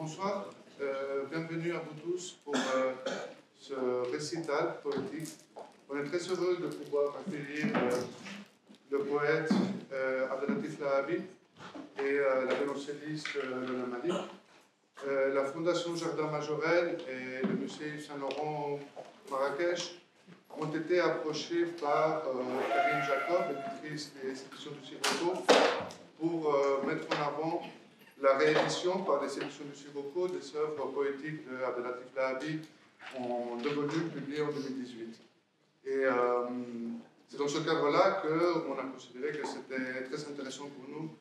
bonsoir. Bienvenue à vous tous pour ce récital poétique. On est très heureux de pouvoir accueillir le poète Abdelatif Lahabi et la violoncelliste Lola Malik. La Fondation Jardin Majorel et le musée Saint-Laurent Marrakech ont été approchés par Karine Jacob, éditrice des éditions du Sirocco, pour mettre en avant la réédition par les éditions du Sirocco des œuvres poétiques de Abdelatif Lahabi en 2 volumes publiés en 2018. Et c'est dans ce cadre-là qu'on a considéré que c'était très intéressant pour nous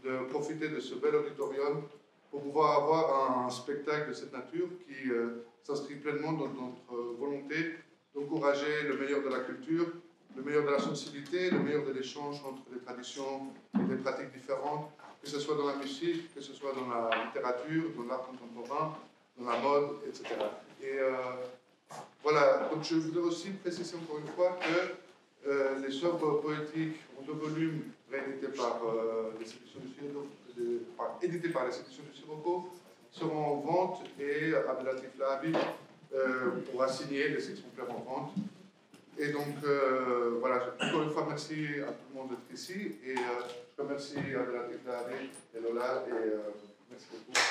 de profiter de ce bel auditorium pour pouvoir avoir un spectacle de cette nature qui s'inscrit pleinement dans notre volonté d'encourager le meilleur de la culture, le meilleur de la sensibilité, le meilleur de l'échange entre les traditions et des pratiques différentes, que ce soit dans la musique, que ce soit dans la littérature, dans l'art contemporain, dans la mode, etc. Et voilà, donc je voudrais aussi préciser encore une fois que les œuvres poétiques en 2 volumes réédités par les éditions du Sirocco seront en vente et Abdelatif Lahabi pourra signer les exemplaires en vente. Et donc, voilà, encore une fois, merci à tout le monde d'être ici. Et je remercie Abdelatif Lahabi et Lola. Et merci beaucoup.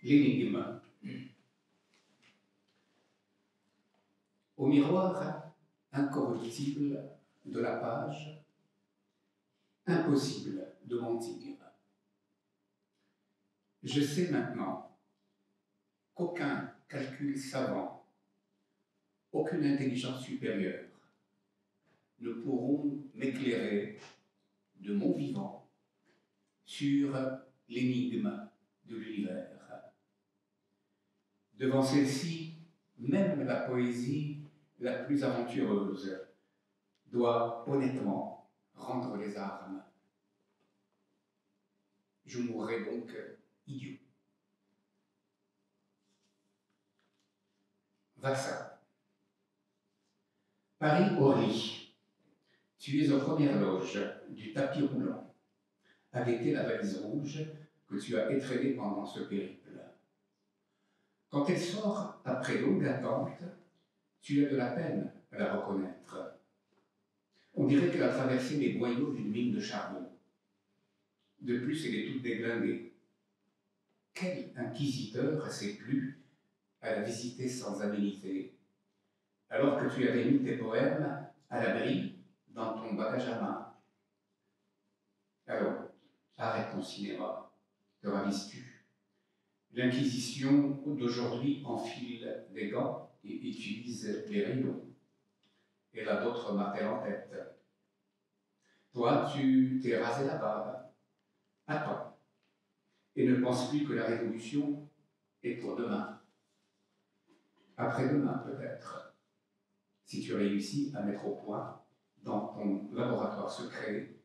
L'énigme. Au miroir incorruptible de la page, impossible de mentir. Je sais maintenant qu'aucun calcul savant, aucune intelligence supérieure ne pourront m'éclairer de mon vivant sur l'énigme de l'univers. Devant celle-ci, même la poésie la plus aventureuse doit honnêtement rendre les armes. Je mourrai donc idiot. Vassa. Paris-Orly. Tu es aux premières loges du tapis roulant, avec la valise rouge que tu as étraînée pendant ce périple. Quand elle sort après longue attente, tu as de la peine à la reconnaître. On dirait qu'elle a traversé les boyaux d'une mine de charbon. De plus, elle est toute déglinguée. Quel inquisiteur s'est plu à la visiter sans aménité, alors que tu avais mis tes poèmes à l'abri dans ton bagage à main? Alors, arrête ton cinéma, te ravises-tu? L'Inquisition d'aujourd'hui enfile des gants et utilise les rayons. Elle a d'autres martels en tête. Toi, tu t'es rasé la barbe. Attends. Et ne pense plus que la révolution est pour demain. Après-demain, peut-être. Si tu réussis à mettre au point, dans ton laboratoire secret,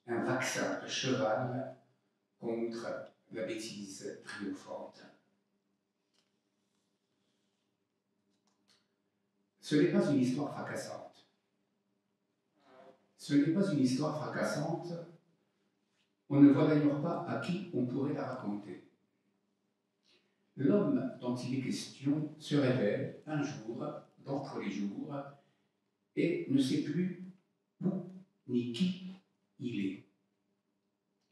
un vaccin de cheval contre la bêtise triomphante. Ce n'est pas une histoire fracassante. Ce n'est pas une histoire fracassante. On ne voit d'ailleurs pas à qui on pourrait la raconter. L'homme dont il est question se révèle un jour, d'entre les jours, et ne sait plus où ni qui il est.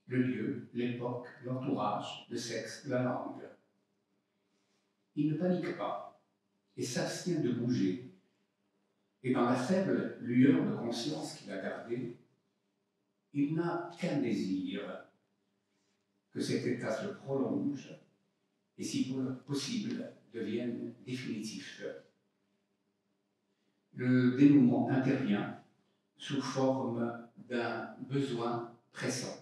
Le lieu, l'époque, l'entourage, le sexe, la langue. Il ne panique pas et s'abstient de bouger. Et dans la faible lueur de conscience qu'il a gardée, il n'a qu'un désir, que cet état se prolonge et, si possible, devienne définitif. Le dénouement intervient sous forme d'un besoin pressant.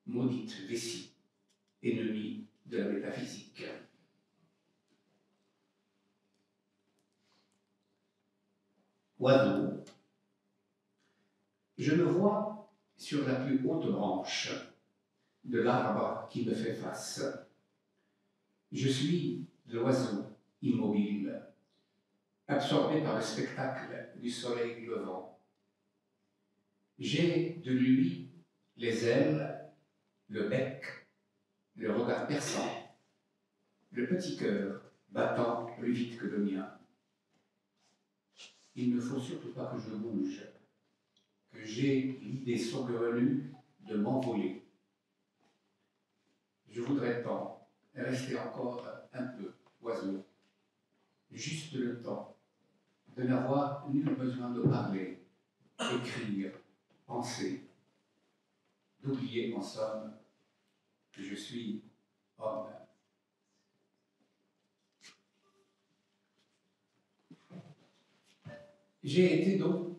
Maudite vessie, ennemie de la métaphysique. Oiseau, je me vois sur la plus haute branche de l'arbre qui me fait face. Je suis l'oiseau immobile, absorbé par le spectacle du soleil levant. J'ai de lui les ailes, le bec, le regard perçant, le petit cœur battant plus vite que le mien. Il ne faut surtout pas que je bouge, que j'ai l'idée saugrenue de m'envoler. Je voudrais tant rester encore un peu oiseau, juste le temps de n'avoir nul besoin de parler, écrire, penser, d'oublier en somme que je suis homme. J'ai été donc,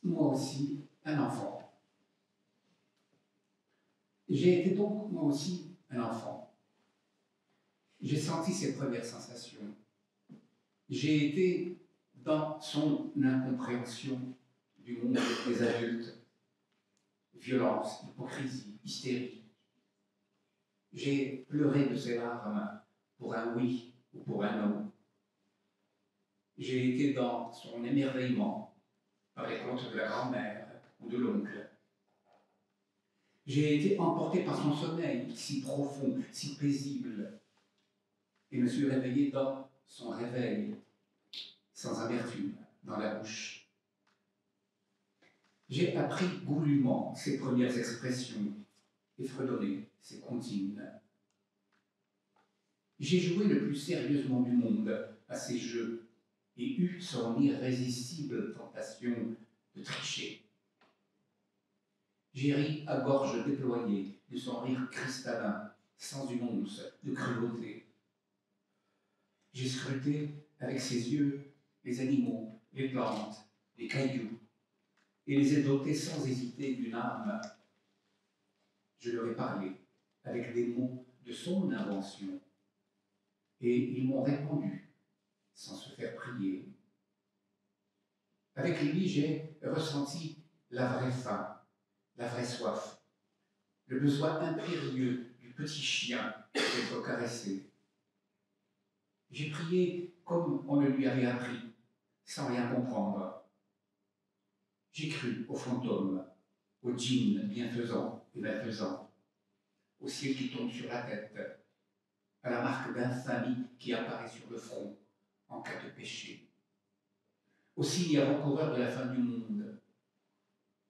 moi aussi, un enfant. J'ai été donc, moi aussi, un enfant. J'ai senti ses premières sensations. J'ai été dans son incompréhension du monde des adultes. Violence, hypocrisie, hystérie. J'ai pleuré de ses larmes pour un oui ou pour un non. J'ai été dans son émerveillement par les contes de la grand-mère ou de l'oncle. J'ai été emporté par son sommeil, si profond, si paisible, et me suis réveillé dans son réveil, sans amertume, dans la bouche. J'ai appris goulûment ses premières expressions et fredonné ses comptines. J'ai joué le plus sérieusement du monde à ces jeux et eu son irrésistible tentation de tricher. J'ai ri à gorge déployée de son rire cristallin, sans une once de cruauté. J'ai scruté avec ses yeux les animaux, les plantes, les cailloux, et les ai dotés sans hésiter d'une âme. Je leur ai parlé avec des mots de son invention, et ils m'ont répondu sans se faire prier. Avec lui, j'ai ressenti la vraie faim, la vraie soif, le besoin impérieux du petit chien d'être caressé. J'ai prié comme on le lui avait appris, sans rien comprendre. J'ai cru aux fantômes, aux djinns bienfaisants et malfaisants, au ciel qui tombe sur la tête, à la marque d'infamie qui apparaît sur le front en cas de péché, aux signes avant-coureurs de la fin du monde.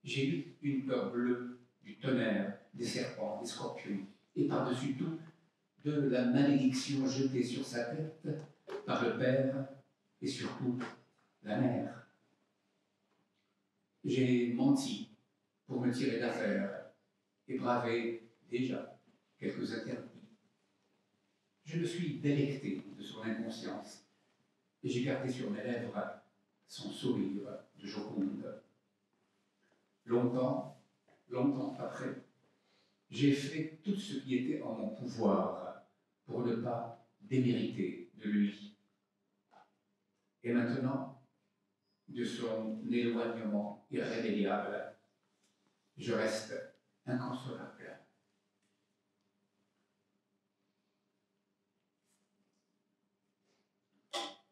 J'ai eu une peur bleue du tonnerre, des serpents, des scorpions, et par-dessus tout, de la malédiction jetée sur sa tête par le Père et surtout la Mère. J'ai menti pour me tirer d'affaire et bravé déjà quelques interdits. Je me suis délecté de son inconscience et j'ai gardé sur mes lèvres son sourire de Joconde. Longtemps après, j'ai fait tout ce qui était en mon pouvoir pour ne pas démériter de lui. Et maintenant, de son éloignement irrémédiable, je reste inconsolable.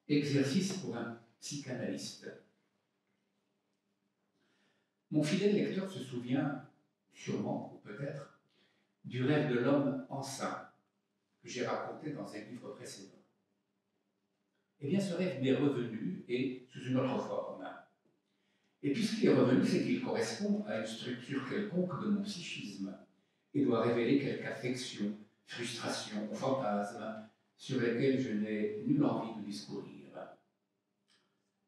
Exercice pour un psychanalyste. Mon fidèle lecteur se souvient, sûrement ou peut-être, du rêve de l'homme enceint que j'ai raconté dans un livre précédent. Eh bien, ce rêve m'est revenu et sous une autre forme. Et puisqu'il est revenu, c'est qu'il correspond à une structure quelconque de mon psychisme et doit révéler quelque affection, frustration ou fantasme sur lesquels je n'ai nulle envie de discourir.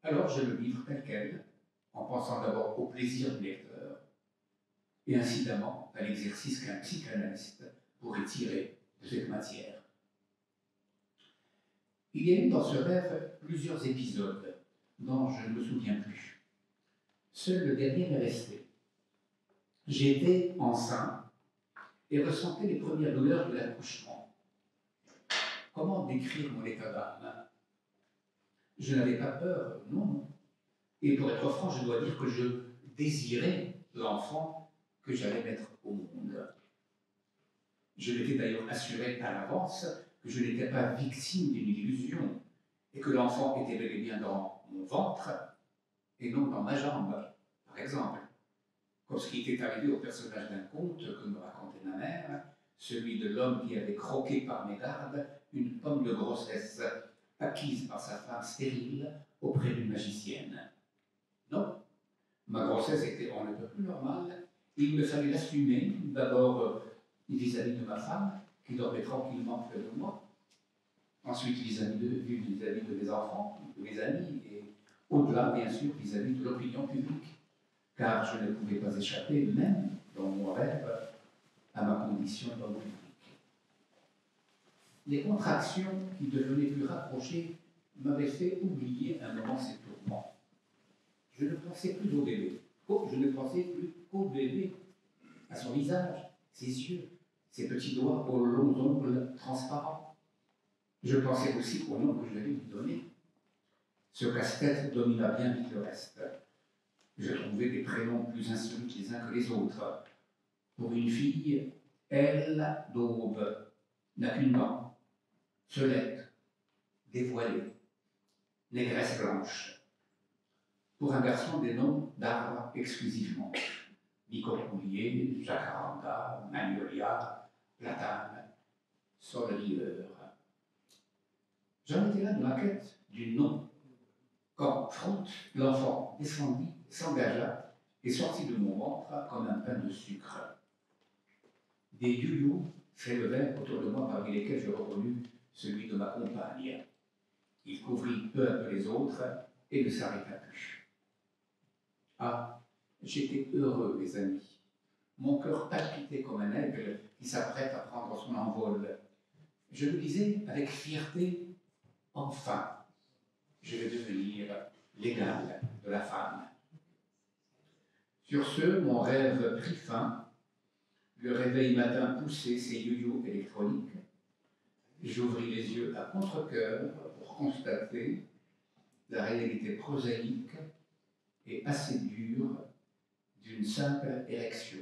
Alors je le livre tel quel, en pensant d'abord au plaisir du lecteur et incidemment à l'exercice qu'un psychanalyste pourrait tirer de cette matière. Il y a eu dans ce rêve plusieurs épisodes dont je ne me souviens plus. Seul le dernier m'est resté. J'étais enceint et ressentais les premières douleurs de l'accouchement. Comment décrire mon état d'âme? Je n'avais pas peur, non. Et pour être franc, je dois dire que je désirais l'enfant que j'allais mettre au monde. Je m'étais d'ailleurs assuré à l'avance que je n'étais pas victime d'une illusion et que l'enfant était bel et bien dans mon ventre et non dans ma jambe, par exemple. Comme ce qui était arrivé au personnage d'un conte que me racontait ma mère, celui de l'homme qui avait croqué par mégarde une pomme de grossesse acquise par sa femme stérile auprès d'une magicienne. Non, ma grossesse était on ne peut plus normale, et il me fallait l'assumer, d'abord vis-à-vis de ma femme, qui dormait tranquillement près de moi, ensuite vis-à-vis de mes enfants, de mes amis, et au-delà, bien sûr, vis-à-vis de l'opinion publique, car je ne pouvais pas échapper, même dans mon rêve, à ma condition d'homme public. Les contractions qui devenaient plus rapprochées m'avaient fait oublier un moment ces tourments. Je ne pensais plus au bébé. Je ne pensais plus qu'au bébé, à son visage, ses yeux, ses petits doigts aux longs ongles transparents. Je pensais aussi au nom que je devais lui donner. Ce casse-tête domina bien vite le reste. Je trouvais des prénoms plus insolites les uns que les autres. Pour une fille, elle, d'aube, n'a qu'une dent, Solette, dévoilée, négresse blanche. Pour un garçon, des noms d'arbres exclusivement. Bicocoulier, jacaranda, magnolia, platane, solrieur. J'en étais là de ma quête du nom, quand, Front, l'enfant descendit, s'engagea et sortit de mon ventre comme un pain de sucre. Des youyous s'élevèrent autour de moi, parmi lesquels je reconnus celui de ma compagne. Il couvrit peu à peu les autres et ne s'arrêta plus. Ah, j'étais heureux, mes amis. Mon cœur palpitait comme un aigle qui s'apprête à prendre son envol. Je me disais avec fierté, enfin, je vais devenir l'égal de la femme. Sur ce, mon rêve prit fin. Le réveil matin poussait ses yo-yo électroniques. J'ouvris les yeux à contre-cœur pour constater la réalité prosaïque et assez dure d'une simple érection.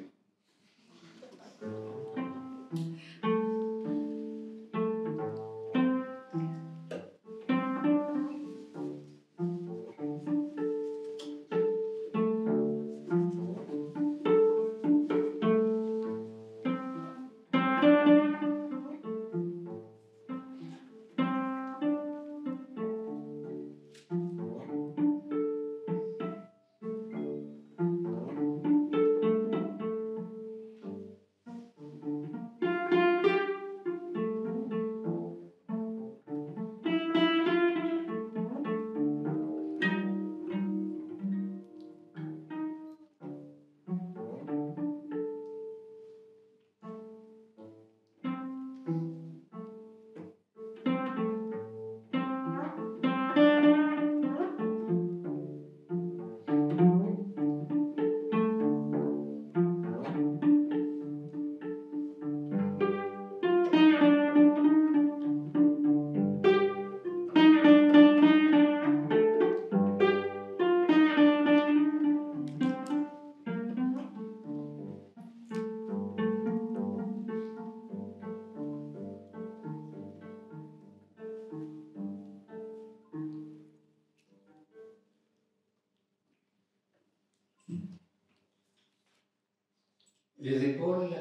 Les épaules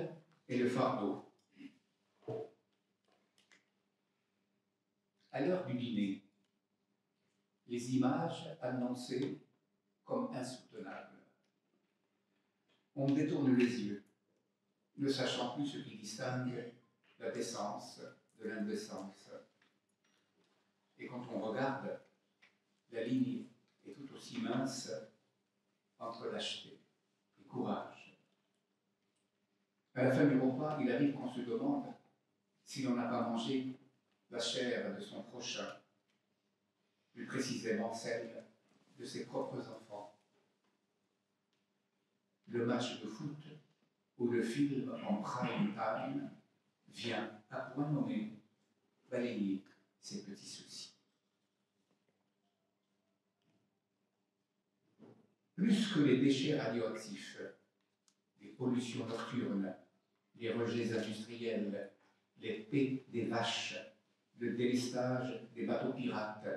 et le fardeau. À l'heure du dîner, les images annoncées comme insoutenables. On détourne les yeux, ne sachant plus ce qui distingue la décence de l'indécence. Et quand on regarde, la ligne est tout aussi mince entre lâcheté et courage. À la fin du repas, il arrive qu'on se demande si l'on n'a pas mangé la chair de son prochain, plus précisément celle de ses propres enfants. Le match de foot ou le film en prime time vient à point nommé balayer ces petits soucis. Plus que les déchets radioactifs, les pollutions nocturnes, les rejets industriels, les pets des vaches, le délestage des bateaux pirates,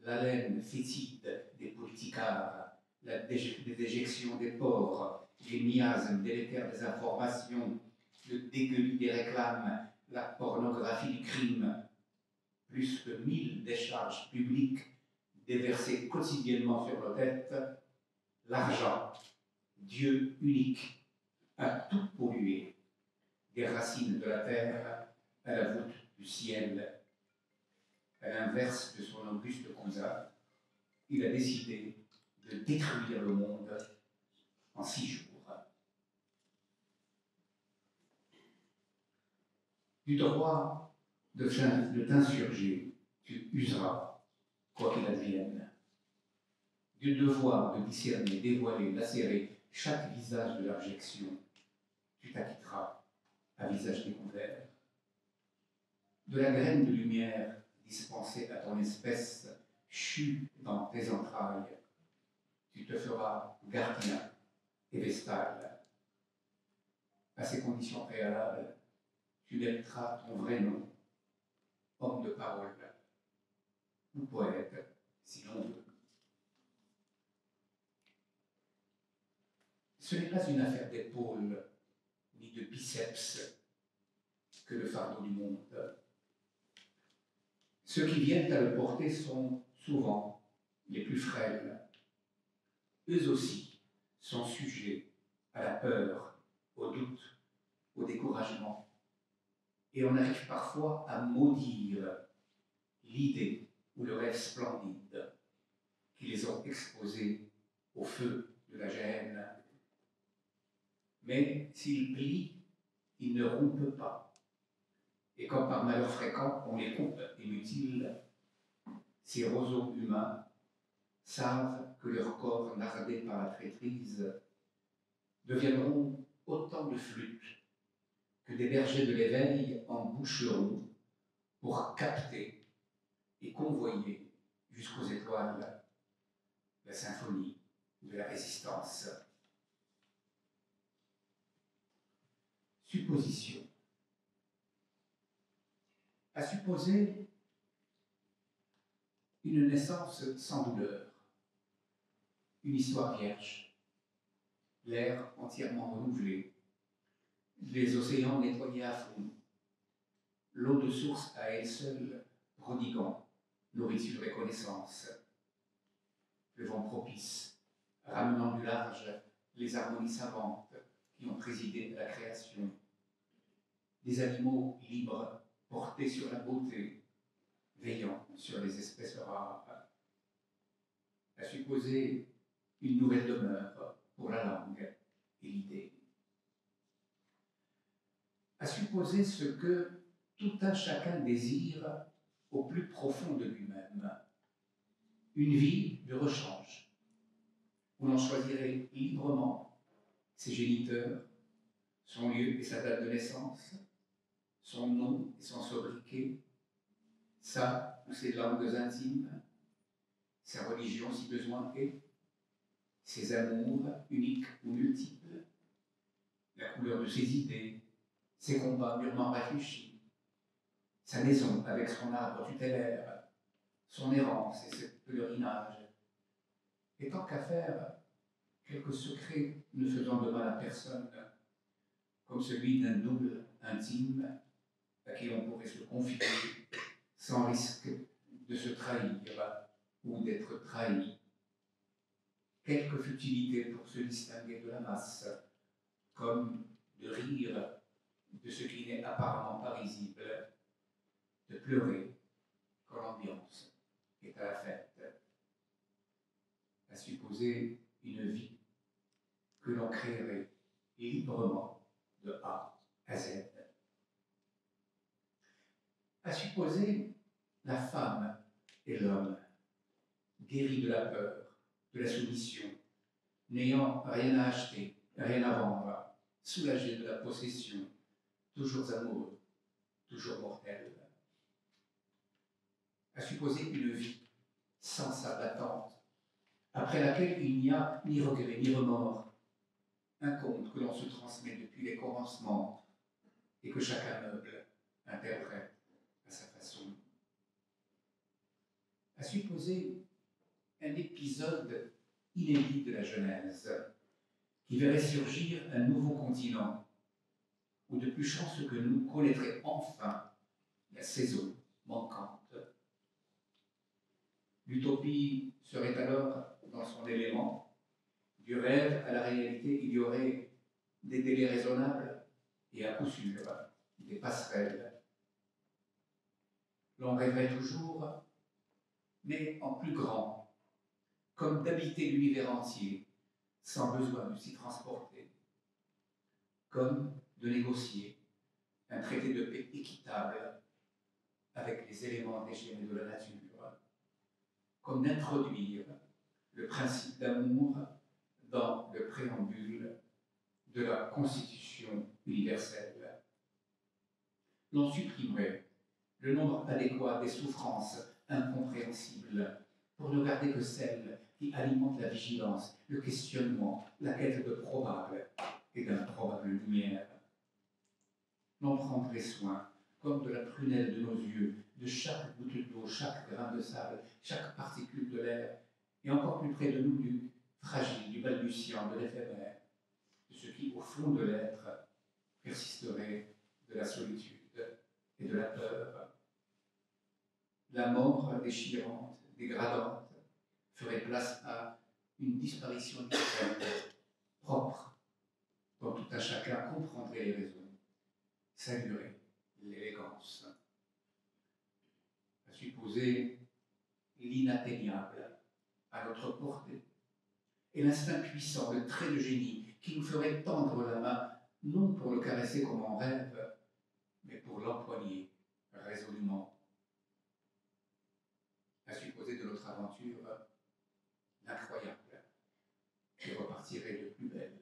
l'haleine fétide des politicards, la déjection des porcs, les miasmes délétères des informations, le dégueulis des réclames, la pornographie du crime, plus que 1000 décharges publiques déversées quotidiennement sur nos têtes, l'argent, Dieu unique, a tout pollué, des racines de la terre à la voûte du ciel. À l'inverse de son auguste cousin, il a décidé de détruire le monde en 6 jours. Du droit de t'insurger, tu useras, quoi qu'il advienne. Du devoir de discerner, dévoiler, lacérer chaque visage de l'abjection, tu t'acquitteras à visage découvert. De la graine de lumière dispensée à ton espèce, chue dans tes entrailles, tu te feras gardien et vestal. À ces conditions préalables, tu mettras ton vrai nom, homme de parole, ou poète, si l'on veut. Ce n'est pas une affaire d'épaules ni de biceps que le fardeau du monde. Ceux qui viennent à le porter sont souvent les plus frêles. Eux aussi sont sujets à la peur, au doute, au découragement. Et on arrive parfois à maudire l'idée ou le rêve splendide qui les ont exposés au feu de la gêne. Mais s'ils plient, ils ne rompent pas. Et comme par malheur fréquent, on les coupe inutiles, ces roseaux humains savent que leur corps nardé par la traîtrise deviendront autant de flûtes que des bergers de l'éveil en boucheront pour capter et convoyer jusqu'aux étoiles la symphonie de la résistance. Supposition. À supposer une naissance sans douleur, une histoire vierge, l'air entièrement renouvelé, les océans nettoyés à fond, l'eau de source à elle seule prodiguant nourriture et connaissance, le vent propice, ramenant du large les harmonies savantes qui ont présidé à la création, des animaux libres portés sur la beauté, veillant sur les espèces rares, à supposer une nouvelle demeure pour la langue et l'idée, à supposer ce que tout un chacun désire au plus profond de lui-même, une vie de rechange, où l'on choisirait librement ses géniteurs, son lieu et sa date de naissance, son nom et son sobriquet, sa ou ses langues intimes, sa religion si besoin est, ses amours uniques ou multiples, la couleur de ses idées, ses combats mûrement réfléchis, sa maison avec son arbre tutélaire, son errance et ses pèlerinages. Et tant qu'à faire, quelques secrets ne faisant de mal à personne, comme celui d'un double intime à qui l'on pourrait se confier sans risque de se trahir ou d'être trahi. Quelques futilités pour se distinguer de la masse, comme de rire de ce qui n'est apparemment pas risible, de pleurer quand l'ambiance est à la fête, à supposer une vie que l'on créerait librement de A à Z, à supposer la femme et l'homme guéris de la peur, de la soumission, n'ayant rien à acheter, rien à vendre, soulagés de la possession, toujours amoureux, toujours mortels, à supposer une vie sans sa battante, après laquelle il n'y a ni regret ni remords, un conte que l'on se transmet depuis les commencements et que chacun meuble interprète à sa façon, à supposer un épisode inédit de la Genèse qui verrait surgir un nouveau continent où de plus chanceux que nous connaîtrait enfin la saison manquante. L'utopie serait alors dans son élément. Du rêve à la réalité, il y aurait des délais raisonnables et à coup sûr des passerelles. L'on rêverait toujours, mais en plus grand, comme d'habiter l'univers entier, sans besoin de s'y transporter, comme de négocier un traité de paix équitable avec les éléments déchaînés de la nature, comme d'introduire le principe d'amour dans le préambule de la Constitution universelle. L'on supprimerait le nombre adéquat des souffrances incompréhensibles pour ne garder que celles qui alimentent la vigilance, le questionnement, la quête de probable et d'improbable lumière. L'on prendrait soin, comme de la prunelle de nos yeux, de chaque goutte d'eau, chaque grain de sable, chaque particule de l'air, et encore plus près de nous du fragile, du balbutiant, de l'éphémère, de ce qui, au fond de l'être, persisterait de la solitude et de la peur. La mort déchirante, dégradante, ferait place à une disparition discrète, propre, dont tout un chacun comprendrait les raisons, saluerait l'élégance. À supposer l'inatteignable à notre portée, et l'instinct puissant, le trait de génie qui nous ferait tendre la main, non pour le caresser comme en rêve, mais pour l'empoigner résolument. À supposer de notre aventure l'incroyable qui repartirait de plus belle.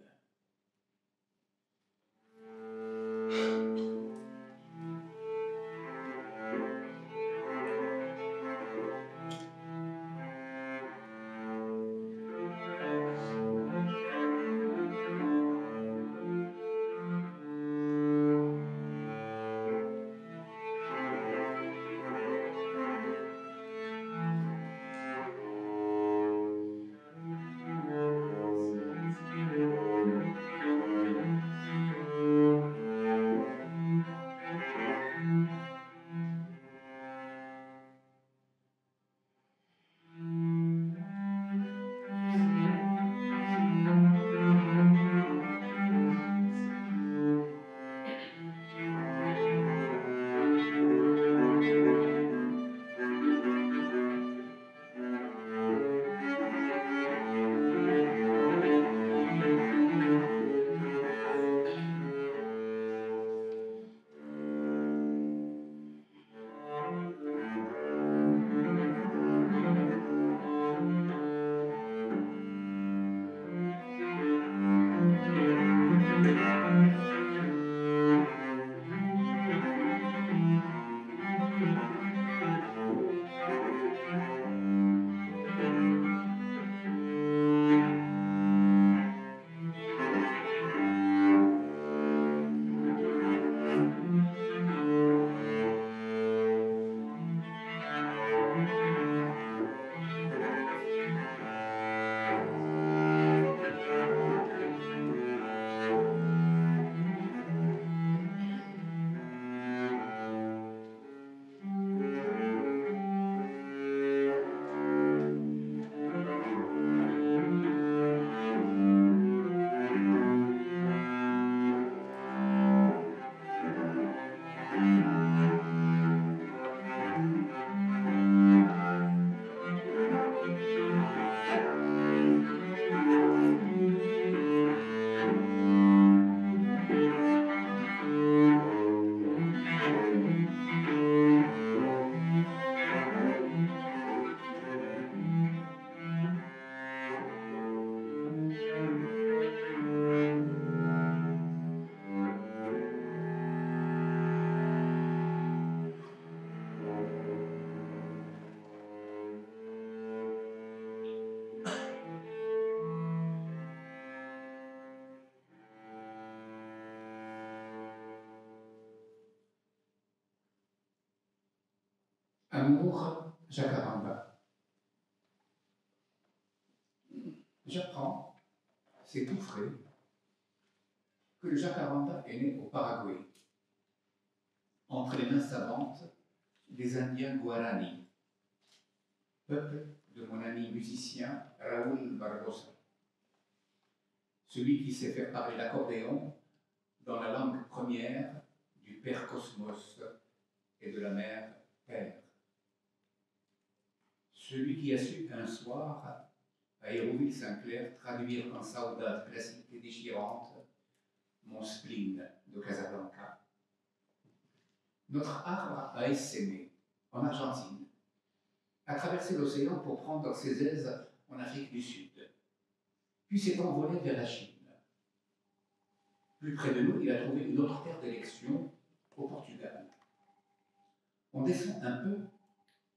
Amour, Jacaranda. J'apprends, c'est tout frais, que le Jacaranda est né au Paraguay, entre les mains savantes des Indiens Guarani, peuple de mon ami musicien Raúl Barbosa, celui qui sait faire parler l'accordéon dans la langue première du Père Cosmos et de la Mère Père. Celui qui a su un soir, à Hérouville-Saint-Clair, traduire en saudade classique et déchirante mon spleen de Casablanca. Notre arbre a essaimé en Argentine, a traversé l'océan pour prendre ses aises en Afrique du Sud, puis s'est envolé vers la Chine. Plus près de nous, il a trouvé une autre terre d'élection, au Portugal. On descend un peu,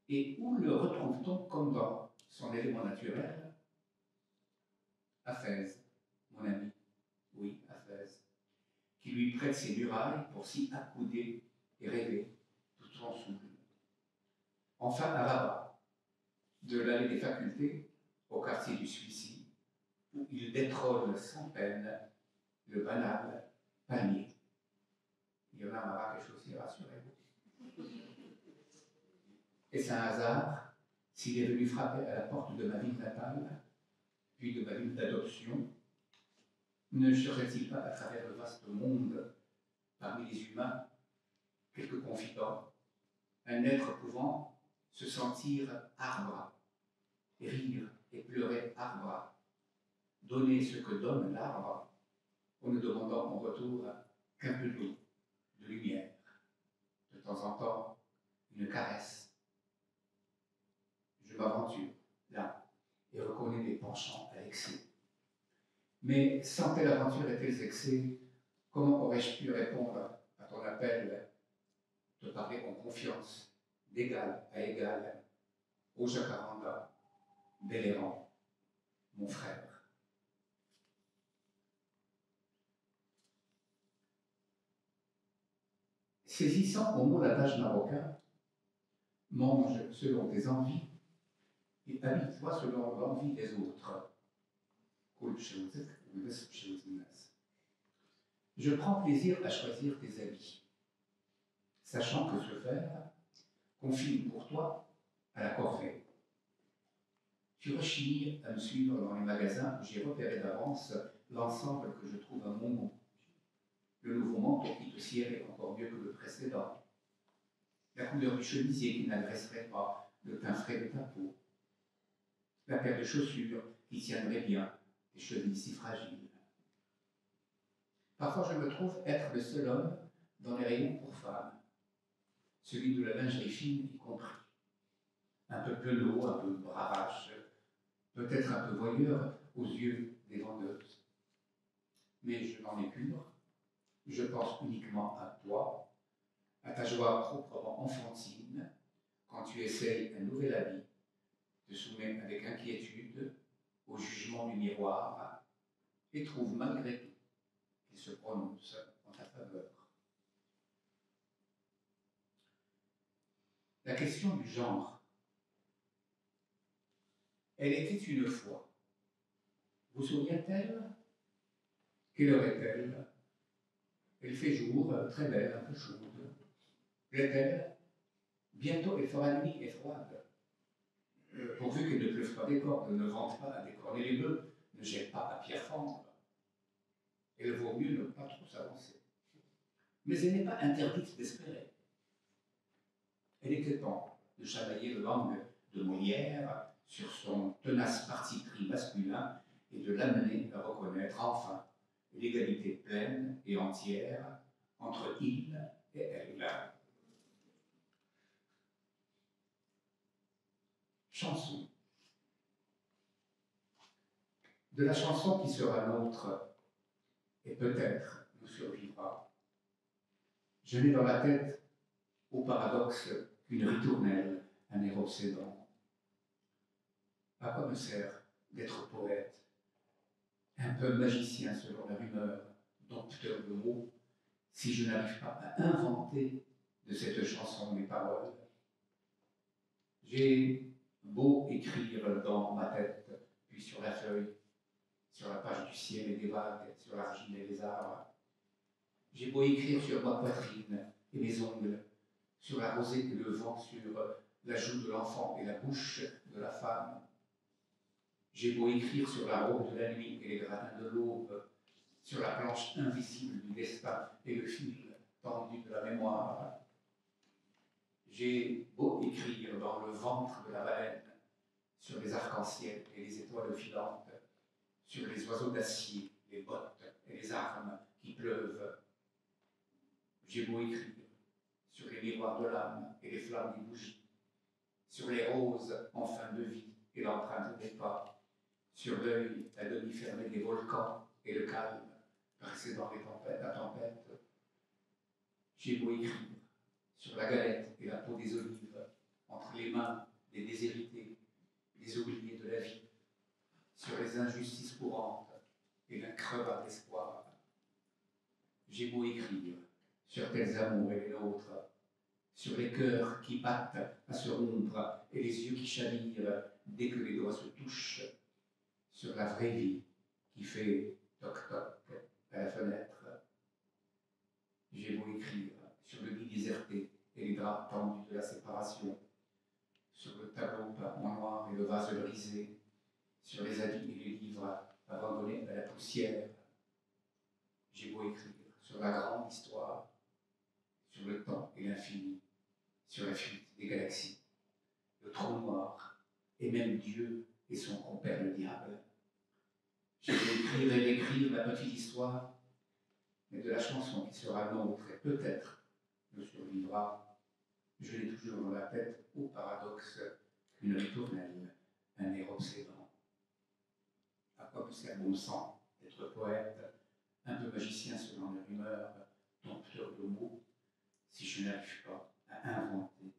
et où le retrouve-t-on comme dans son élément naturel? À Fès, mon ami, oui, à Fès, qui lui prête ses murailles pour s'y accouder et rêver tout en souple. Enfin, à Rabat, de l'allée des facultés au quartier du suicide, où il détrône sans peine le banal palmier. Il y en a à Marrakech aussi, rassurez-vous. Est-ce un hasard s'il est venu frapper à la porte de ma ville natale, puis de ma ville d'adoption? Ne chercherait-il pas à travers le vaste monde, parmi les humains, quelques confidents, un être pouvant se sentir arbre, rire et pleurer arbre, donner ce que donne l'arbre, en ne demandant en retour qu'un peu d'eau, de lumière, de temps en temps une caresse. Je m'aventure là et reconnais des penchants à l'excès. Mais sans telle aventure et tels excès, comment aurais-je pu répondre à ton appel, te parler en confiance, d'égal à égal, au jacaranda, Béléran, mon frère. Saisissant au mot l'adage marocain, mange selon tes envies et habite-toi selon l'envie des autres. Je prends plaisir à choisir tes habits, sachant que ce faire confine pour toi à la corvée. Tu rechignes à me suivre dans les magasins où j'ai repéré d'avance l'ensemble que je trouve à mon goût. Le nouveau manteau qui te siérait encore mieux que le précédent. La couleur du chemisier qui n'agresserait pas le teint frais de ta peau. La paire de chaussures qui tiendrait bien tes chevilles si fragiles. Parfois, je me trouve être le seul homme dans les rayons pour femmes, celui de la lingerie fine y compris. Un peu penaud, un peu bravache, peut-être un peu voyeur aux yeux des vendeuses. Mais je n'en ai qu'une. Je pense uniquement à toi, à ta joie proprement enfantine, quand tu essayes un nouvel habit, te soumets avec inquiétude au jugement du miroir et trouve malgré tout qu'il se prononce en ta faveur. La question du genre. Elle était une fois. Vous souvient-elle? Quelle heure est-elle? Elle fait jour, très belle, un peu chaude. Plaît-elle? Bientôt elle fera nuit et froide. Pourvu qu'elle ne pleuve pas des cordes, ne vente pas à décorner les bœufs, ne jette pas à pierre fendre. Elle vaut mieux ne pas trop s'avancer. Mais elle n'est pas interdite d'espérer. Elle était temps de chamailler le langue de Molière sur son tenace parti pris masculin et de l'amener à reconnaître enfin l'égalité pleine et entière entre il et elle. Chanson. De la chanson qui sera nôtre et peut-être nous survivra. Je n'ai dans la tête, au paradoxe, qu'une ritournelle, un air obsédant. À quoi me sert d'être poète, un peu magicien selon la rumeur, dompteur de mots, si je n'arrive pas à inventer de cette chanson mes paroles? J'ai beau écrire dans ma tête, puis sur la feuille, sur la page du ciel et des vagues, sur l'argile et les arbres. J'ai beau écrire sur ma poitrine et mes ongles, sur la rosée et le vent, sur la joue de l'enfant et la bouche de la femme. J'ai beau écrire sur la robe de la nuit et les gradins de l'aube, sur la planche invisible du destin et le fil tendu de la mémoire. J'ai beau écrire dans le ventre de la baleine, sur les arcs-en-ciel et les étoiles filantes, sur les oiseaux d'acier, les bottes et les armes qui pleuvent. J'ai beau écrire sur les miroirs de l'âme et les flammes des bougies, sur les roses en fin de vie et l'empreinte des pas, sur l'œil à demi fermé des volcans et le calme précédant la tempête. J'ai beau écrire sur la galette et la peau des olives, entre les mains des déshérités, des oubliés de la vie, sur les injustices courantes et l'increvable espoir. J'ai beau écrire sur tels amours et les nôtres, sur les cœurs qui battent à se rompre et les yeux qui chavirent dès que les doigts se touchent, sur la vraie vie qui fait toc-toc à la fenêtre. J'ai beau écrire sur le lit déserté et les draps tendus de la séparation, sur le tableau peint en noir et le vase brisé, sur les habits et les livres abandonnés à la poussière. J'ai beau écrire sur la grande histoire, sur le temps et l'infini, sur la fuite des galaxies, trou noir, et même Dieu et son compère le diable. Je vais écrire et réécrire la petite histoire, mais de la chanson qui sera nôtre et peut-être nous survivra, je l'ai toujours dans la tête au paradoxe, une ritournelle, un air obsédant. À quoi me sert bon sang d'être poète, un peu magicien selon la rumeur, dompteur de mots, si je n'arrive pas à inventer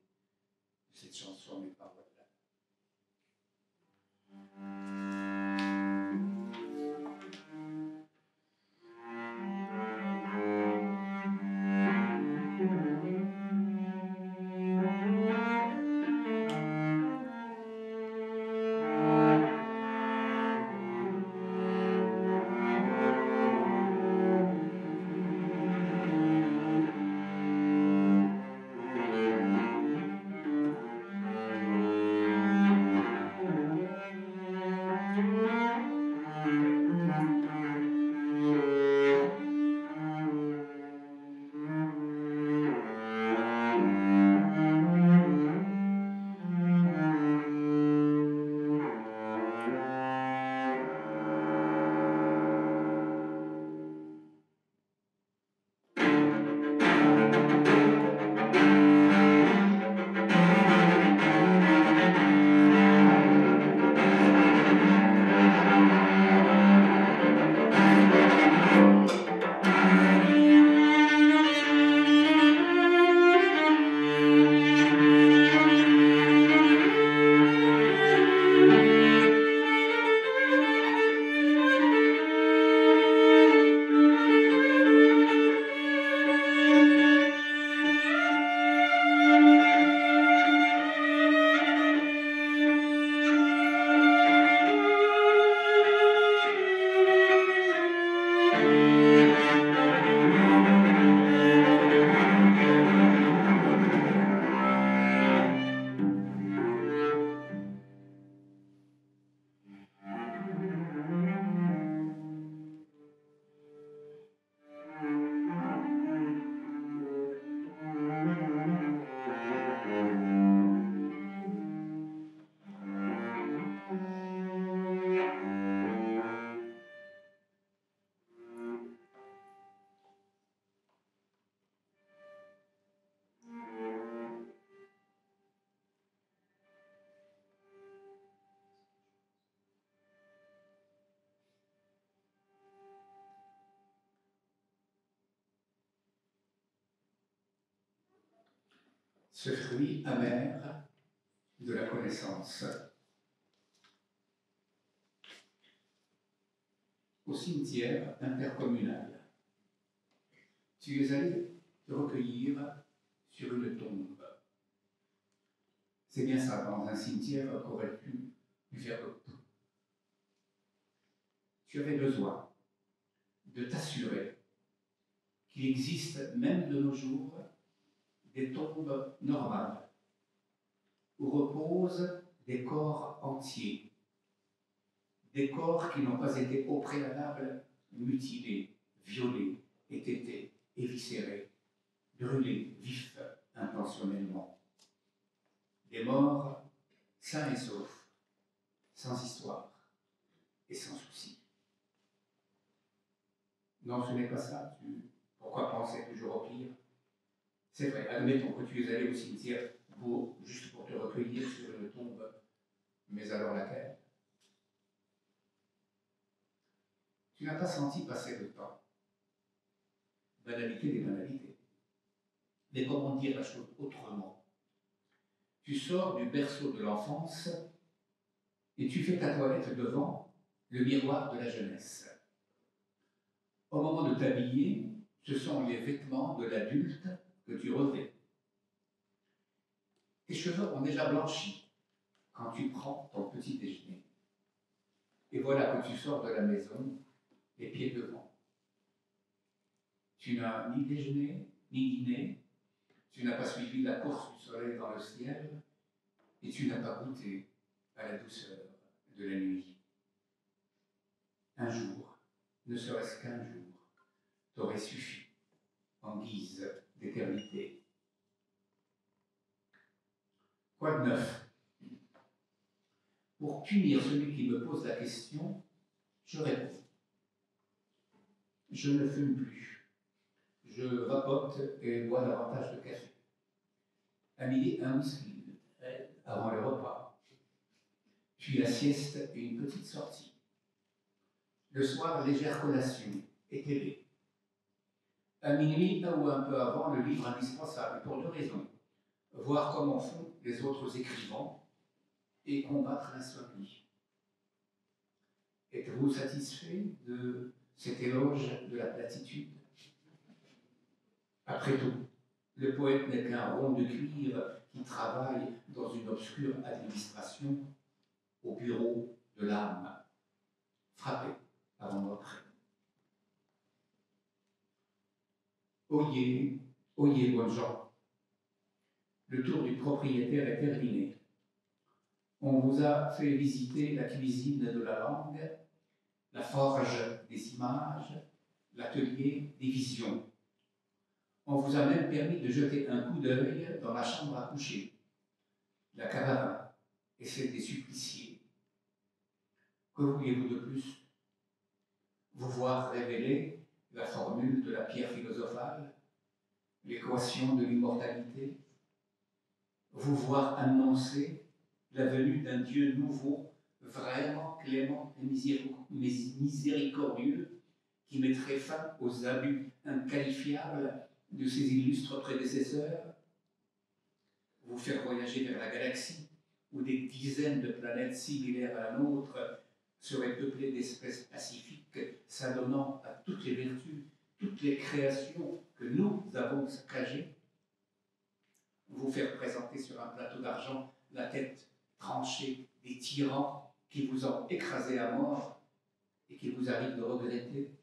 cette chanson mes paroles. Ce fruit amer de la connaissance. Au cimetière intercommunal, tu es allé te recueillir sur une tombe. C'est bien ça, dans un cimetière qu'aurais-tu pu faire le tout. Tu avais besoin de t'assurer qu'il existe même de nos jours des tombes normales où reposent des corps entiers, des corps qui n'ont pas été au préalable mutilés, violés, étêtés, éviscérés, brûlés, vifs, intentionnellement. Des morts sains et saufs, sans histoire et sans souci. Non, ce n'est pas ça. Pourquoi penser toujours au pire? C'est vrai, admettons que tu es allé au cimetière juste pour te recueillir sur une tombe, mais alors laquelle? Tu n'as pas senti passer le temps. Banalité des banalités. Mais comment dire la chose autrement? Tu sors du berceau de l'enfance et tu fais ta toilette devant le miroir de la jeunesse. Au moment de t'habiller, ce sont les vêtements de l'adulte que tu revêts. Tes cheveux ont déjà blanchi quand tu prends ton petit déjeuner. Et voilà que tu sors de la maison, les pieds devant. Tu n'as ni déjeuné, ni dîné, tu n'as pas suivi la course du soleil dans le ciel, et tu n'as pas goûté à la douceur de la nuit. Un jour, ne serait-ce qu'un jour, t'aurait suffi en guise d'éternité. Quoi de neuf? pour punir celui qui me pose la question, je réponds. Je ne fume plus. Je vapote et bois davantage de café. À midi, un whisky avant le repas. Puis la sieste et une petite sortie. Le soir, légère collation et télé. À minuit, ou un peu avant, le livre indispensable pour 2 raisons. Voir comment font les autres écrivains et combattre l'insomnie. Êtes-vous satisfait de cet éloge de la platitude? Après tout, le poète n'est qu'un rond de cuivre qui travaille dans une obscure administration au bureau de l'âme. Frappez avant d'entrer. Oyez, oyez, bonnes gens. Le tour du propriétaire est terminé. On vous a fait visiter la cuisine de la langue, la forge des images, l'atelier des visions. On vous a même permis de jeter un coup d'œil dans la chambre à coucher, la Cavara et celle des suppliciés. Que vouliez-vous de plus? Vous voir révéler la formule de la pierre philosophale, l'équation de l'immortalité? Vous voir annoncer la venue d'un Dieu nouveau, vraiment clément et miséricordieux, qui mettrait fin aux abus inqualifiables de ses illustres prédécesseurs? Vous faire voyager vers la galaxie, où des dizaines de planètes similaires à la nôtre seraient peuplées d'espèces pacifiques, s'adonnant à toutes les vertus, toutes les créations que nous avons saccagées? Vous faire présenter sur un plateau d'argent la tête tranchée des tyrans qui vous ont écrasé à mort et qu'il vous arrive de regretter?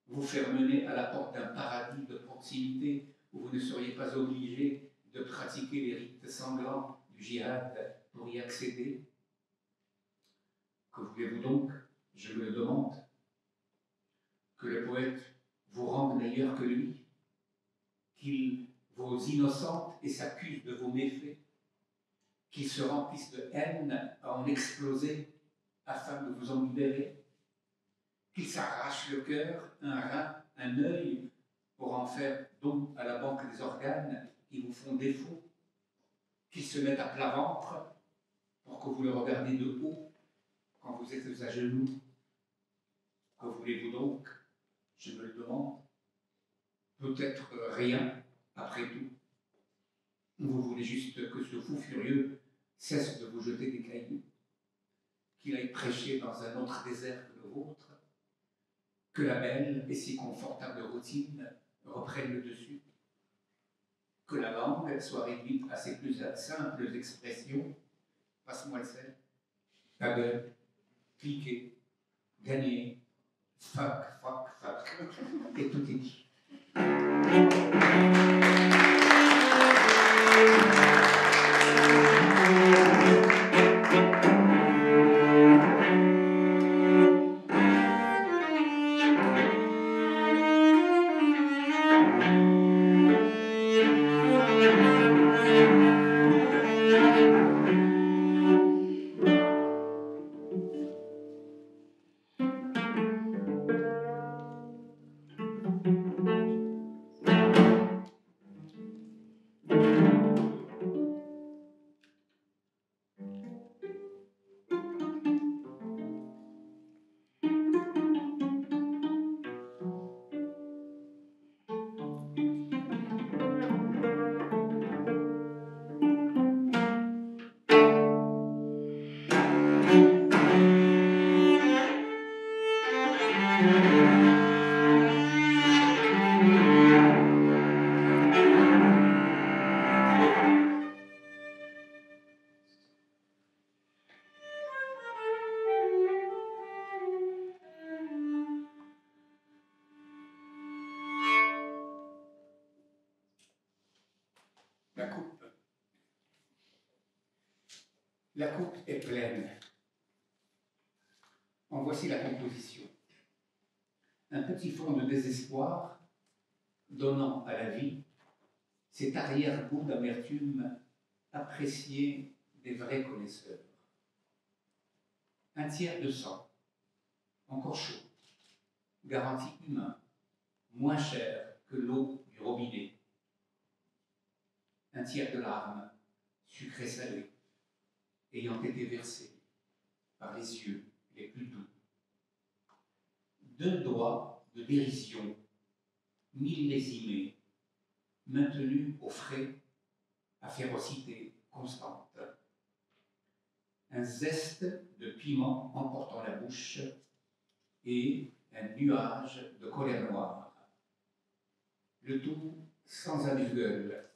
Vous faire mener à la porte d'un paradis de proximité où vous ne seriez pas obligé de pratiquer les rites sanglants du djihad pour y accéder? Que voulez-vous donc, je me le demande? Que le poète vous rende meilleur que lui? Qu'il vous innocente et s'accuse de vos méfaits? Qu'il se remplisse de haine à en exploser afin de vous en libérer? Qu'il s'arrache le cœur, un rein, un œil, pour en faire don à la banque des organes qui vous font défaut? Qu'il se mette à plat ventre pour que vous le regardiez de haut quand vous êtes à genoux? Que voulez-vous donc, je me le demande? Peut-être rien, après tout. Vous voulez juste que ce fou furieux cesse de vous jeter des cailloux, qu'il aille prêcher dans un autre désert que le vôtre, que la belle et si confortable routine reprenne le dessus, que la langue soit réduite à ses plus simples expressions, passe-moi le sel, ta gueule, cliquer, gagner, fuck, et tout est dit. La coupe est pleine. En voici la composition. Un petit fond de désespoir donnant à la vie cet arrière-goût d'amertume apprécié des vrais connaisseurs. un tiers de sang, encore chaud, garantie humain, moins cher que l'eau du robinet. Un tiers de larmes, sucrées-salées, ayant été versées par les yeux les plus doux. 2 doigts de dérision, millésimés, maintenus au frais à férocité constante. Un zeste de piment emportant la bouche et un nuage de colère noire. Le tout sans amuse-gueule,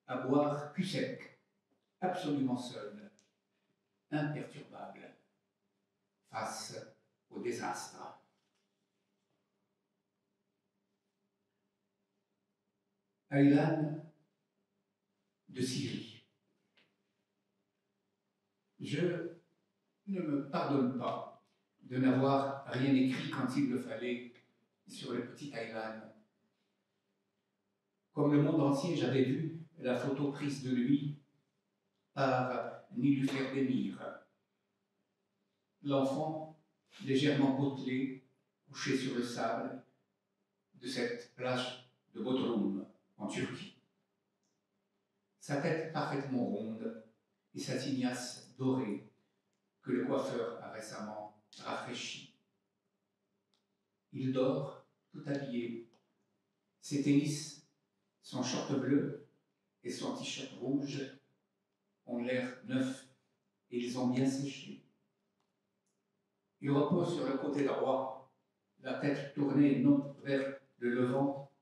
à boire cul sec, absolument seul, imperturbable, face au désastre. Aylan de Syrie. Je ne me pardonne pas de n'avoir rien écrit quand il le fallait sur le petit Aylan. Comme le monde entier, j'avais vu la photo prise de lui par Nilüfer Demir. L'enfant légèrement potelé, couché sur le sable de cette plage de Bodrum, en Turquie. Sa tête parfaitement ronde et sa tignasse dorée que le coiffeur a récemment rafraîchie. Il dort tout habillé. Ses tennis, son short bleu et son t-shirt rouge ont l'air neufs et ils ont bien séché. Il repose sur le côté droit, la tête tournée non vers le levant,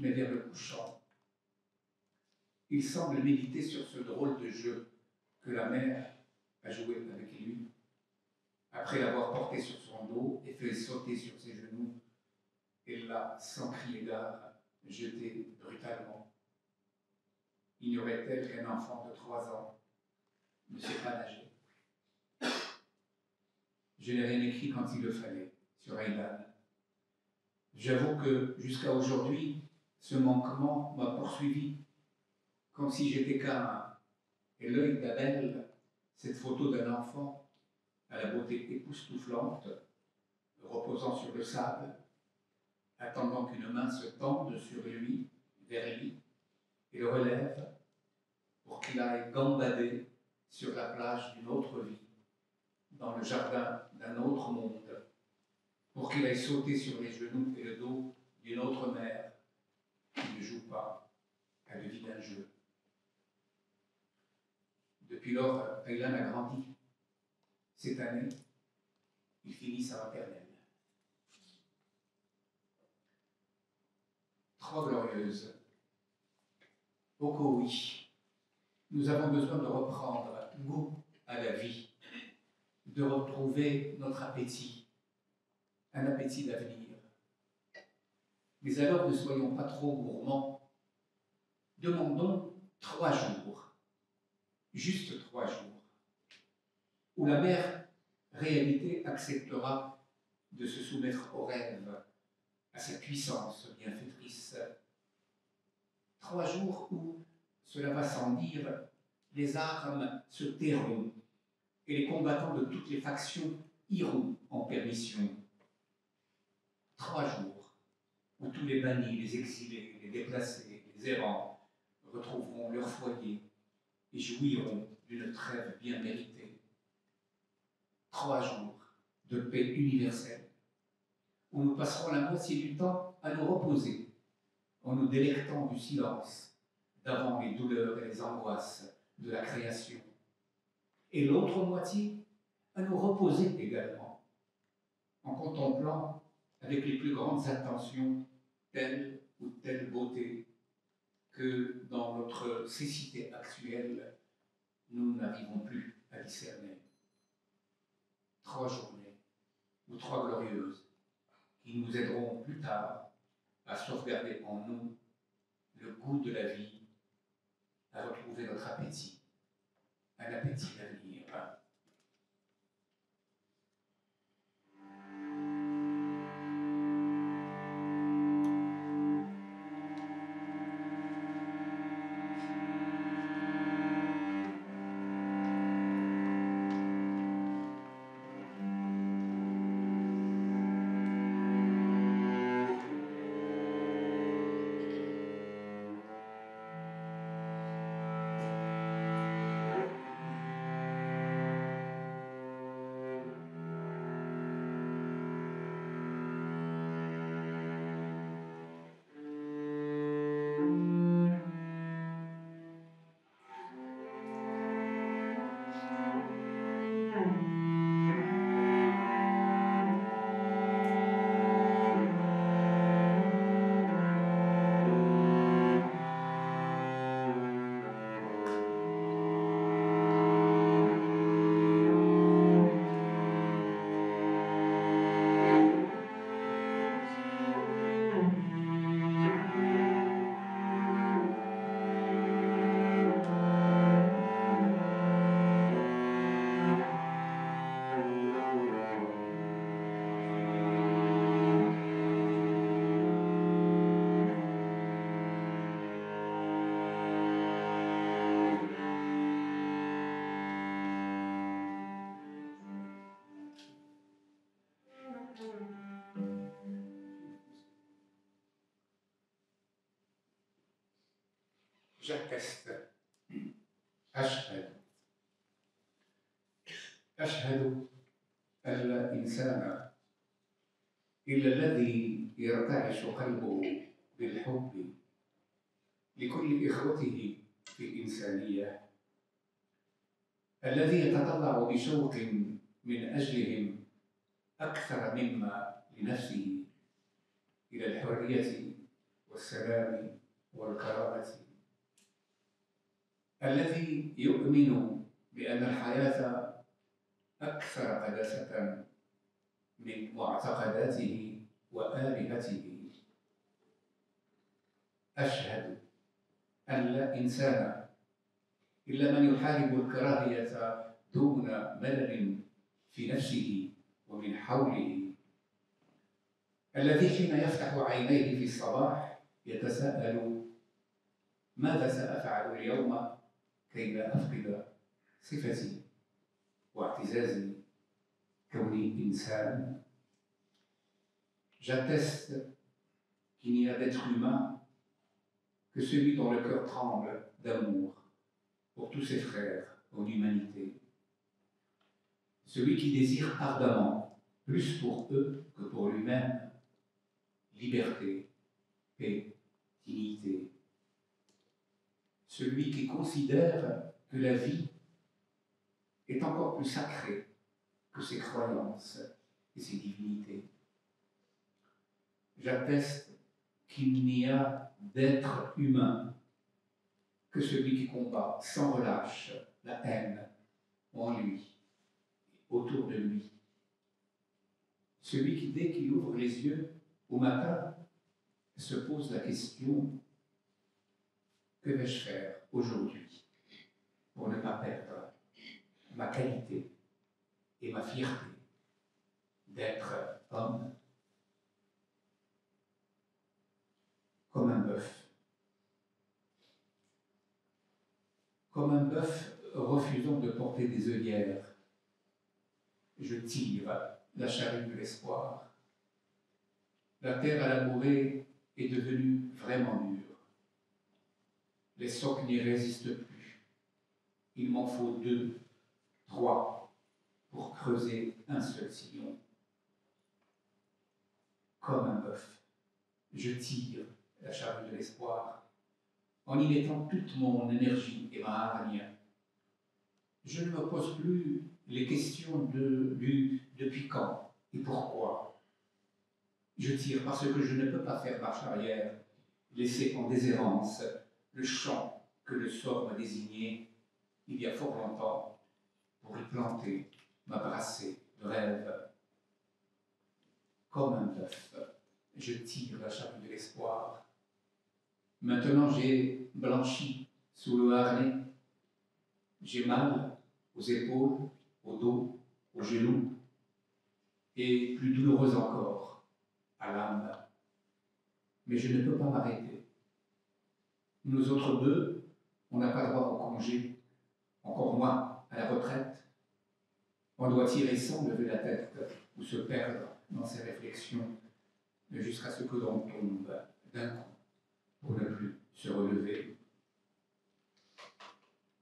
mais vers le couchant. Il semble méditer sur ce drôle de jeu que la mère a joué avec lui. Après l'avoir porté sur son dos et fait sauter sur ses genoux, elle l'a, sans crier gare, jeté brutalement. Ignorait-elle qu'un enfant de 3 ans ne sait pas nager? Je n'ai rien écrit quand il le fallait sur Aylan. J'avoue que jusqu'à aujourd'hui, ce manquement m'a poursuivi, comme si j'étais qu'un. Et l'œil d'Abel, cette photo d'un enfant à la beauté époustouflante, reposant sur le sable, attendant qu'une main se tende sur lui, vers lui, et le relève pour qu'il aille gambader sur la plage d'une autre vie, dans le jardin d'un autre monde, pour qu'il aille sauter sur les genoux et le dos d'une autre mère qui ne joue pas, elle vit d'un jeu. Depuis lors, Aylan a grandi. Cette année, il finit sa maternelle. 3 glorieuses. Oh oui, nous avons besoin de reprendre goût à la vie, de retrouver notre appétit, un appétit d'avenir. Mais alors ne soyons pas trop gourmands. Demandons 3 jours, juste 3 jours, où la mère réalité acceptera de se soumettre au rêve, à sa puissance bienfaitrice. 3 jours où, cela va sans dire, les armes se tairont et les combattants de toutes les factions iront en permission. 3 jours où tous les bannis, les exilés, les déplacés, les errants retrouveront leur foyer et jouiront d'une trêve bien méritée. 3 jours de paix universelle où nous passerons la moitié du temps à nous reposer en nous délectant du silence d'avant les douleurs et les angoisses de la création. Et l'autre moitié à nous reposer également en contemplant avec les plus grandes intentions telle ou telle beauté que dans notre cécité actuelle, nous n'arrivons plus à discerner. 3 journées ou 3 glorieuses qui nous aideront plus tard à sauvegarder en nous le goût de la vie, à retrouver notre appétit, un appétit d'avenir. j'atteste. أشهد أن لا إنسان إلا الذي يرتعش قلبه بالحب لكل إخوته في الإنسانية، الذي يتطلع بشوق من أجلهم أكثر مما لنفسه إلى الحرية والسلام والكرامة، الذي يؤمن بأن الحياة أكثر قداسة من معتقداته وآلهته. أشهد أن لا إنسان إلا من يحارب الكراهية دون ملل في نفسه ومن حوله، الذي حين يفتح عينيه في الصباح يتساءل ماذا سأفعل اليوم كي لا أفقد صفتي واعتزازي كوني إنسان. J'atteste qu'il n'y a d'être humain que celui dont le cœur tremble d'amour pour tous ses frères en humanité, celui qui désire ardemment, plus pour eux que pour lui-même, liberté, paix, dignité, celui qui considère que la vie est encore plus sacrée que ses croyances et ses divinités. J'atteste qu'il n'y a d'être humain que celui qui combat sans relâche la haine en lui et autour de lui. Celui qui, dès qu'il ouvre les yeux au matin, se pose la question: que vais-je faire aujourd'hui pour ne pas perdre ma qualité et ma fierté d'être homme? Comme un bœuf. Comme un bœuf refusant de porter des œillères, je tire la charrue de l'espoir. La terre à labourer est devenue vraiment dure. Les socs n'y résistent plus. Il m'en faut 2, 3 pour creuser un seul sillon. Comme un bœuf, je tire la charrue de l'espoir, en y mettant toute mon énergie et ma hargne. Je ne me pose plus les questions du depuis quand et pourquoi. Je tire parce que je ne peux pas faire marche arrière, laisser en déshérence le champ que le sort m'a désigné il y a fort longtemps pour y planter ma brassée de rêves. Comme un bœuf, je tire la charrue de l'espoir. Maintenant j'ai blanchi sous le harnais, j'ai mal aux épaules, au dos, aux genoux, et plus douloureuse encore à l'âme. Mais je ne peux pas m'arrêter. Nous autres bœufs, on n'a pas le droit au congé, encore moins à la retraite. On doit tirer sans lever la tête ou se perdre dans ses réflexions jusqu'à ce que l'on tombe d'un coup pour ne plus se relever.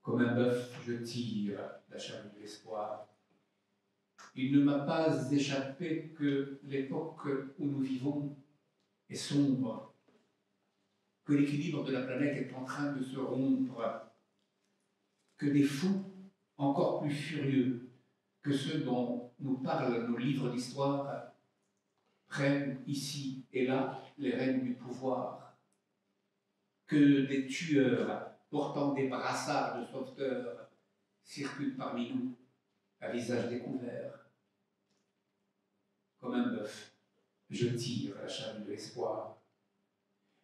Comme un bœuf, je tire la charrue de l'espoir. Il ne m'a pas échappé que l'époque où nous vivons est sombre, que l'équilibre de la planète est en train de se rompre, que des fous encore plus furieux que ceux dont nous parlent nos livres d'histoire prennent ici et là les rênes du pouvoir, que des tueurs portant des brassards de sauveteurs circulent parmi nous à visage découvert. Comme un bœuf, je tire la charrue de l'espoir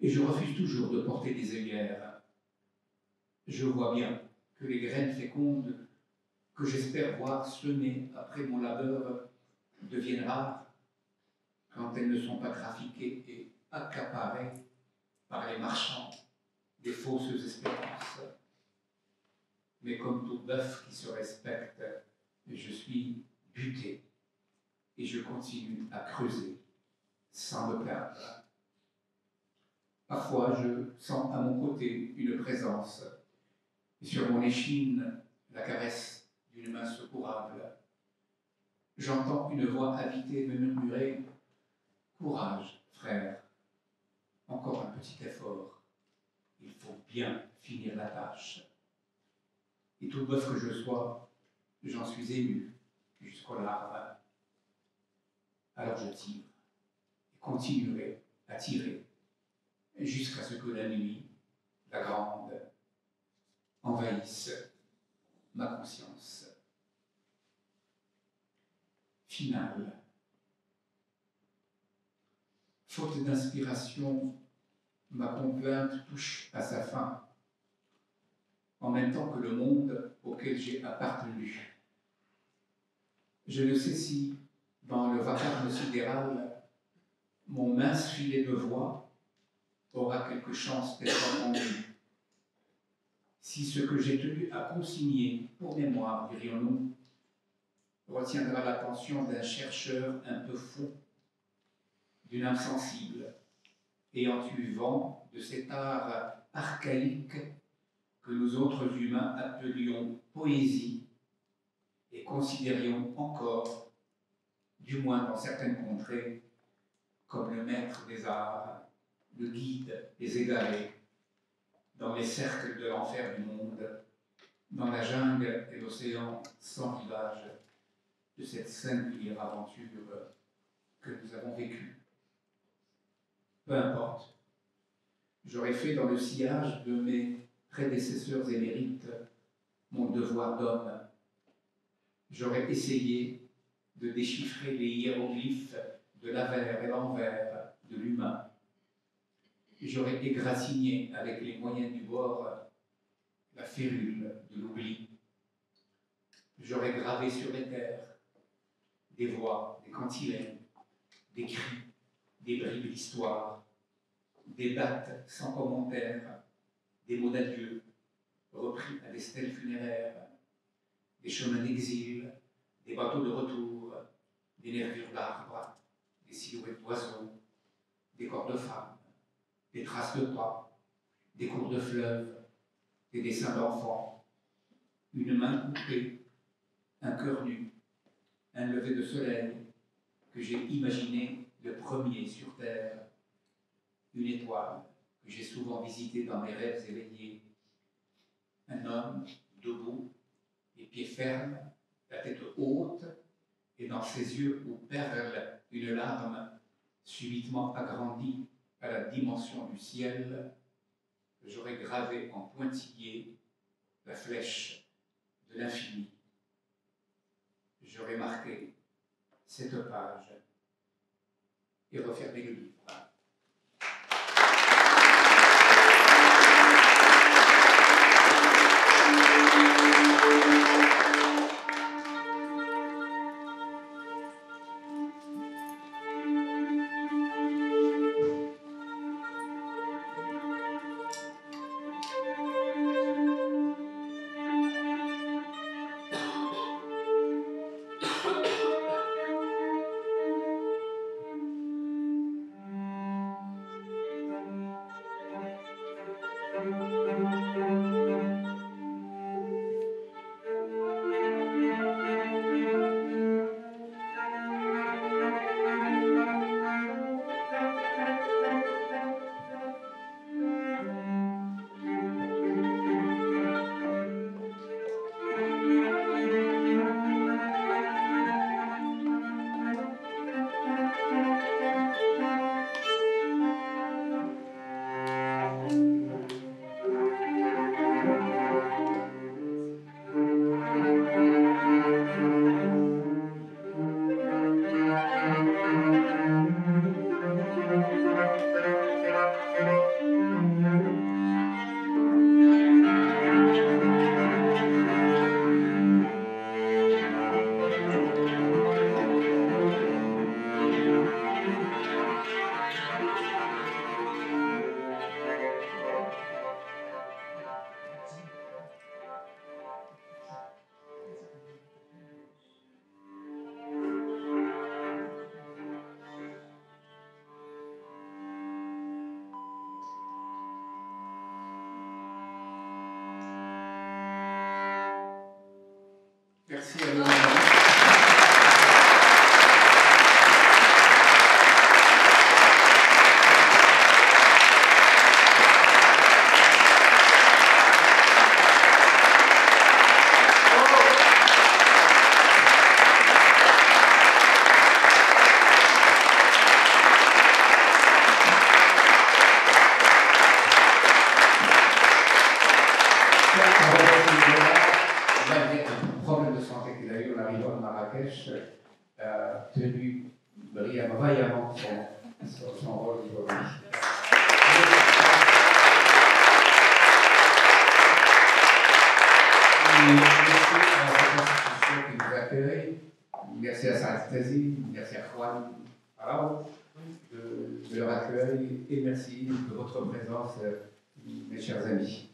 et je refuse toujours de porter des œillères. Je vois bien que les graines fécondes que j'espère voir semées après mon labeur deviennent rares quand elles ne sont pas trafiquées et accaparées par les marchands des fausses espérances. Mais comme tout bœuf qui se respecte, je suis buté et je continue à creuser sans me plaindre. Parfois, je sens à mon côté une présence, et sur mon échine, la caresse d'une main secourable. J'entends une voix habitée me murmurer « Courage, frère, encore un petit effort, il faut bien finir la tâche. » Et tout boeuf que je sois, j'en suis ému jusqu'aux larmes. Alors je tire et continuerai à tirer jusqu'à ce que la nuit, la grande, envahisse ma conscience. Finale. Faute d'inspiration, ma complainte touche à sa fin, en même temps que le monde auquel j'ai appartenu. Je ne sais si, dans le vacarme sidéral, mon mince filet de voix aura quelque chance d'être entendu. Si ce que j'ai tenu à consigner, pour mémoire, dirions-nous, retiendra l'attention d'un chercheur un peu fou, d'une âme sensible, ayant eu vent de cet art archaïque que nous autres humains appelions poésie et considérions encore, du moins dans certaines contrées, comme le maître des arts, le guide des égarés, dans les cercles de l'enfer du monde, dans la jungle et l'océan sans rivage de cette singulière aventure que nous avons vécue. Peu importe, j'aurais fait dans le sillage de mes prédécesseurs émérites mon devoir d'homme. J'aurais essayé de déchiffrer les hiéroglyphes de l'avers et l'envers de l'humain. J'aurais égratigné avec les moyens du bord la férule de l'oubli. J'aurais gravé sur les terres des voix, des cantilènes, des cris, des bribes d'histoire, des dates sans commentaire, des mots d'adieu repris à des stèles funéraires, des chemins d'exil, des bateaux de retour, des nervures d'arbres, des silhouettes d'oiseaux, des corps de femmes, des traces de pas, des cours de fleuve, des dessins d'enfants, une main coupée, un cœur nu, un lever de soleil que j'ai imaginé le premier sur terre, une étoile que j'ai souvent visitée dans mes rêves éveillés, un homme debout, les pieds fermes, la tête haute, et dans ses yeux où perle une larme subitement agrandie à la dimension du ciel, j'aurais gravé en pointillé la flèche de l'infini. J'aurais marqué cette page et refermé le livre. brillamment son rôle aujourd'hui. Merci à cette institution qui nous accueille, merci à Saint-Extasie, merci à Juan Arau de leur accueil et merci de votre présence, mes chers amis.